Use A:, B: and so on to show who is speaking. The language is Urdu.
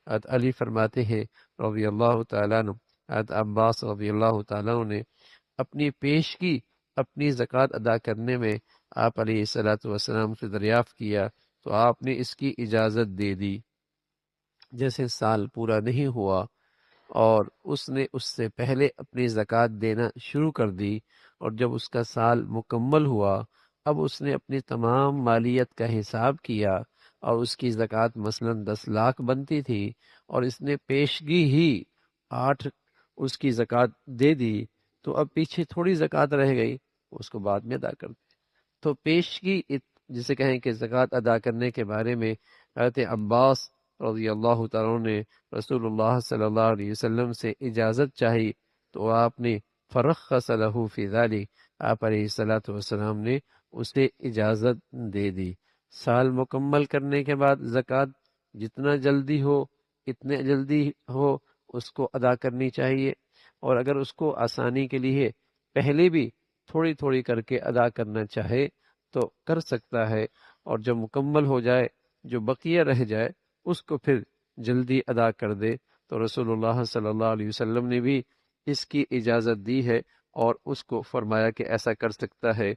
A: حضرت علی فرماتے ہیں رضی اللہ تعالیٰ عنہ، حضرت عباس رضی اللہ تعالیٰ عنہ نے اپنی پیشگی اپنی زکوٰۃ ادا کرنے میں آپ علیہ الصلاۃ والسلام سے دریافت کیا تو آپ نے اس کی اجازت دے دی۔ جیسے سال پورا نہیں ہوا اور اس نے اس سے پہلے اپنی زکوٰۃ دینا شروع کر دی، اور جب اس کا سال مکمل ہوا اب اس نے اپنی تمام مالیت کا حساب کیا، اور اس کی زکوٰۃ مثلا 10 لاکھ بنتی تھی اور اس نے پیشگی ہی 8 اس کی زکوٰۃ دے دی، تو اب پیچھے تھوڑی زکوٰۃ رہ گئی، اس کو بعد میں ادا کر دی۔ تو پیشگی جسے کہیں کہ زکوٰۃ ادا کرنے کے بارے میں حضرت عباس رضی اللہ تعالیٰ نے رسول اللہ صلی اللہ علیہ وسلم سے اجازت چاہی تو آپ نے فرخص له فی ذلک، آپ علیہ الصلاۃ والسلام نے اسے اجازت دے دی۔ سال مکمل کرنے کے بعد زکوٰۃ جتنا جلدی ہو اتنے جلدی ہو اس کو ادا کرنی چاہیے، اور اگر اس کو آسانی کے لیے پہلے بھی تھوڑی تھوڑی کر کے ادا کرنا چاہے تو کر سکتا ہے، اور جب مکمل ہو جائے جو بقیہ رہ جائے اس کو پھر جلدی ادا کر دے۔ تو رسول اللہ صلی اللہ علیہ وسلم نے بھی اس کی اجازت دی ہے اور اس کو فرمایا کہ ایسا کر سکتا ہے۔